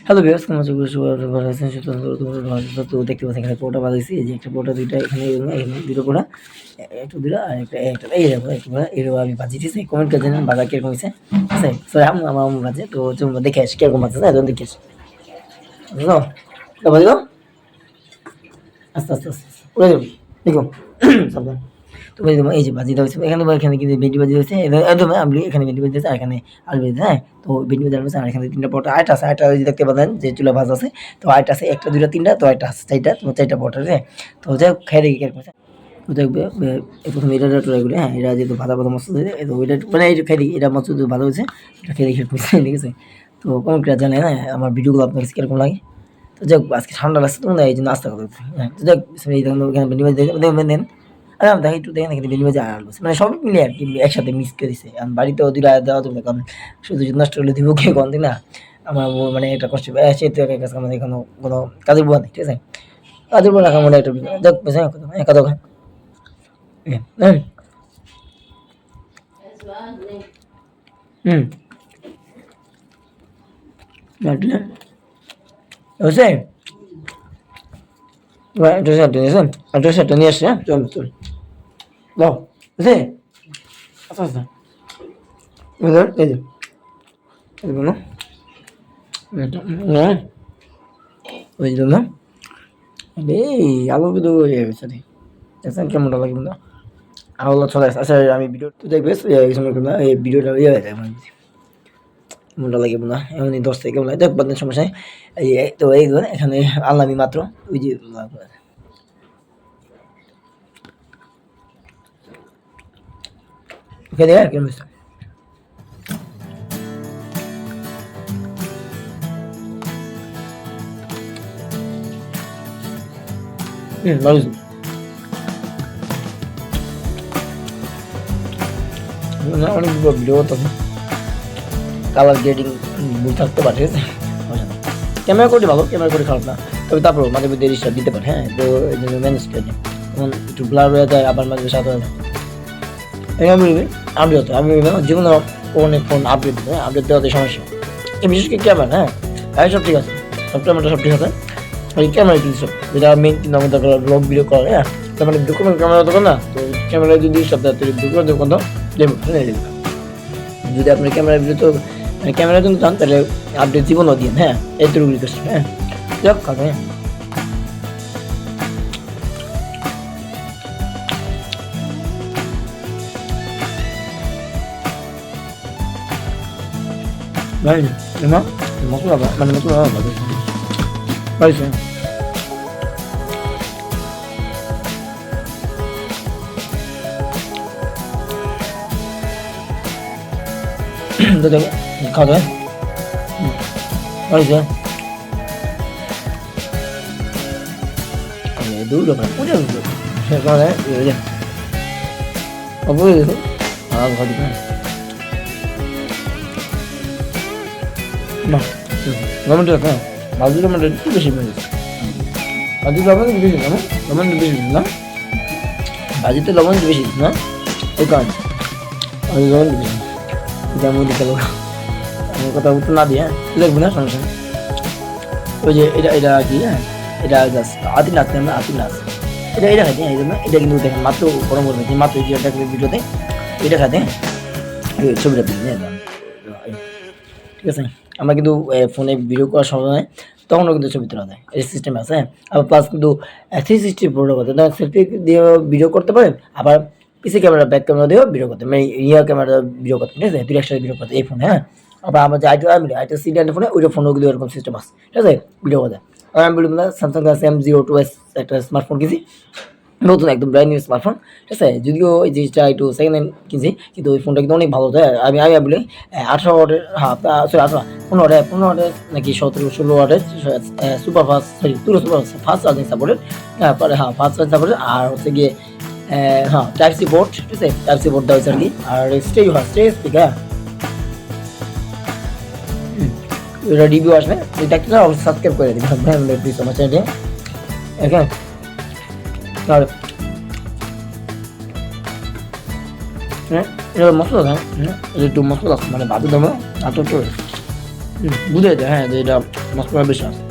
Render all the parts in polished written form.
Hello viewers, কেমন আছো? ভালো আছেন? তো দেখতে পাচ্ছেন এখানে পোড়া বাজাইছি, এই যে একটা পোড়া দুইটা এখানে দুটো পোড়া, একটু দুটো আর একটা একটা এই দেখো একটু পোড়া এরকম আমি ভাজি দিয়েছি। কমেন্ট করে জানেন বাজার কিরকম হয়েছে। আছে সরি আমার আম্মু ভাজে, তো তোমরা দেখে আসি কিরকম ভাজছে না, এখন দেখে আসি বুঝলো তো ভাজি দাও আস্তে আস্তে আস্তে আস্তে উড়ে যাবে দেখো সাবধান। তো এই যে ভাজি দেওয়া হয়েছে এখানে, এখানে কিন্তু ভেন্ডি ভাজি হয়েছে একদম আমি এখানে ভেন্ডি ভাজি আছে আর এখানে আলু ভাজি, হ্যাঁ। তো ভেন্ডি ভাজি আলু ভাজি আর এখানে তিনটা পরোটা আরেকটা আছে, আরেকটা ওই যে দেখতে পাচ্ছেন যে চুলা ভাজা আছে, তো আরেকটা আছে একটা দুইটা তিনটা, তো আরেকটা আছে চারটা, তো চারটা পরোটা আছে। তো যাই হোক খেয়ে দেখি কিরকম আছে। তো দেখবে প্রথমে এটা ট্রাই করি, হ্যাঁ। এটা যেহেতু ভাজা ভাজা মস্ত হয়েছে, তো ওইটা মানে এই যে খেয়ে দেখি এটা মস্ত ভালো হয়েছে, এটা খেয়ে দেখি কিরকম হয়েছে, ঠিক আছে। তো কমেন্ট করে জানেন, হ্যাঁ, আমার ভিডিওগুলো আপনার কাছে কিরকম লাগে। তো যাই হোক আজকে ঠান্ডা লাগছে তো এই জন্য নাস্তা করতে, হ্যাঁ। তো যাই হোক এই দেখুন এখানে ভেন্ডি ভাজি দেন, আরে আমি দেখি একটু দেখেন এখানে ভেন্ডি ভাজি আর আলু ভাজি, মানে সব মিলে আর কি একসাথে মিক্স করে দিছে। আমি বাড়িতেও দুইটা দেওয়া যাবে না, কারণ শুধু যদি নষ্ট হলে দিব কে কোন দিন না। আমার মানে একটা কষ্ট সে তো একা কাছে আমাদের এখানে কোনো কাজের বুয়া নেই, ঠিক আছে। কাজের বুয়া রাখা মানে একটা যাক বুঝে কথা হ্যাঁ। হুম হুম বুঝছে অ্যাড্রেসটা নিয়ে আসছে, হ্যাঁ। চল চল দাও বুঝছে আচ্ছা আচ্ছা এই যে এগুলো না ওই জন্য এই আলু কিন্তু ইয়ে হয়েছে রে, দেখছেন কেমনটা লাগে বন্ধু। আলু চলে আসছে। আচ্ছা আমি ভিডিও তো দেখবে এই সময় করলাম এই ভিডিওটা ইয়ে হয়ে যায় মানে কেমনটা লাগে বন্ধু, এমনি 10 থেকে কেমন লাগে দেখ বাদ সমস্যা নেই। এই তো এই ধর এখানে আনলামই মাত্র ওই যে ওকে দেখ কেমন হয়েছে। ভালো হয়েছে। অনেক ভিডিও তখন কালার গ্রেডিং ভুল থাকতে পারে, ঠিক আছে। ক্যামেরা কোয়ালিটি ভালো, ক্যামেরা কোয়ালিটি খারাপ না, তবে তারপর মাঝে মধ্যে ডিস্টার্ব দিতে পারে, হ্যাঁ। তো এই জন্য ম্যানেজ করে দিই, তখন একটু ব্লার হয়ে যায়, আবার মাঝে সাথে হয়ে যায়। আপডেট হতো আমি জীবনে অনেক ফোন আপডেট দেবো, হ্যাঁ। আপডেট দেওয়াতে সমস্যা এই বিশেষ করে ক্যামেরা, হ্যাঁ। আর সব ঠিক আছে, সব ক্যামেরা সব ঠিক আছে, ওই ক্যামেরা কিন্তু সব যেটা মেন কিন্তু আমাদের ব্লগ ভিডিও করা, হ্যাঁ। তার মানে কোনো ক্যামেরা দোকান না, তো ক্যামেরা যদি সপ্তাহে দুটো দোকান তো দেবো, যদি আপনি ক্যামেরা ভিডিও তো ক্যামেরার জন্য চান তাহলে আপডেট জীবনও দিন, হ্যাঁ। এইটুকু রিকোয়েস্ট, হ্যাঁ। যাক খাবে ভাই না মশলা মানে মশলা পাইছে খাওয়া যায় পাইছে দূর পুজো সে খাওয়া যায় অবশ্যই আর ভালো না লবণটা হ্যাঁ ভাজি লবণটা একটু বেশি মেরেছে, ভাজি লবণ বেশি না, লবণ বেশি না, ভাজিতে লবণ বেশি না, ওই কারণে ভাজি লবণ বেশি যেমন দিতে লোক আমার কথা উত্তর না দিয়ে, হ্যাঁ দেখবো না সমস্যা নেই। ওই যে এটা এটা কি, হ্যাঁ এটা জাস্ট আতি নাচ আমরা আতি নাচ এটা এটা খাইতে, এই জন্য এটা কিন্তু দেখেন মাত্র গরম করে দেখি মাত্র এটা ভিডিওতে এটা খাইতে ছবিটা দিন, ঠিক আছে। আমরা কিন্তু ফোনে ভিডিও করার সময় তখনও কিন্তু ছবি তোলা যায়, এই সিস্টেম আছে, হ্যাঁ। আবার প্লাস কিন্তু 360 প্রোটো করতে সেলফি দিয়ে ভিডিও করতে পারেন, আবার পিসি ক্যামেরা ব্যাক ক্যামেরা দিয়েও ভিডিও করতে মানে রিয়ার ক্যামেরা ভিডিও করতে, ঠিক আছে। দুই একসাথে ভিডিও করতে এই ফোনে, হ্যাঁ। আবার আমার যে আইটা সিডি ফোনে ওইটা ফোনও কিন্তু এরকম সিস্টেম আছে, ঠিক আছে, ভিডিও করতে। আর আমি বললাম স্যামসাং M02s একটা স্মার্টফোন কিনছি, নতুন একদম ব্র্যান্ড নিউ স্মার্টফোন, ঠিক আছে। যদিও এই জিনিসটা একটু সেকেন্ড হ্যান্ড কিনছি, কিন্তু ওই ফোনটা কিন্তু অনেক ভালো দেয়। আমি আমি বলি 18 ওয়াটের, হ্যাঁ সরি 15 ওয়াটের নাকি 17-16 ওয়াটের সুপার ফাস্ট, সরি পুরো সুপার ফাস্ট চার্জিং সাপোর্টেড, হ্যাঁ পরে হ্যাঁ ফাস্ট চার্জিং সাপোর্টেড, আর হচ্ছে গিয়ে হ্যাঁ টাইপ সি পোর্ট, ঠিক আছে, টাইপ সি পোর্ট দেওয়া হয়েছে আর কি, আর স্টে স্পিকার, এটা রিভিউ আসবে, দেখতে চাও সাবস্ক্রাইব করে দিন প্লিজ আমার চ্যানেলে, ওকে। আর হ্যাঁ এটা মশলা দেয়, হ্যাঁ এটা একটু মশলা মানে ভাবি দেবো আর তো বুঝে যায়, হ্যাঁ, যে এটা মশলা বেশি আছে।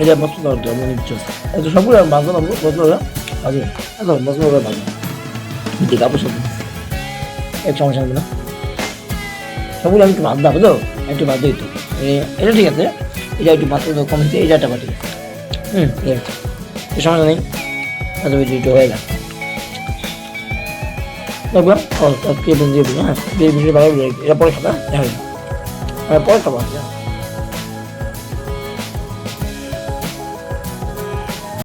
এটা মশলা মনে ইচ্ছে আছে সবগুলো ভাজো না মশলা ভাজো মশলা ভাজো ঠিক কাপড় সাথে এক সমস্যা হবে না, সবগুলো আমি একটু ভাত দাবো তো, একটু ভাত দিই তো, এটা ঠিক আছে, এটা একটু মাত্র কম হচ্ছে, এটা একটা ঠিক আছে, সমস্যা নেই, একটু হয়ে যায় দেখলাম। ও দিয়ে দিবি, হ্যাঁ দিয়ে দিবি, এটা পরে খাবে, হ্যাঁ পরে খাবো।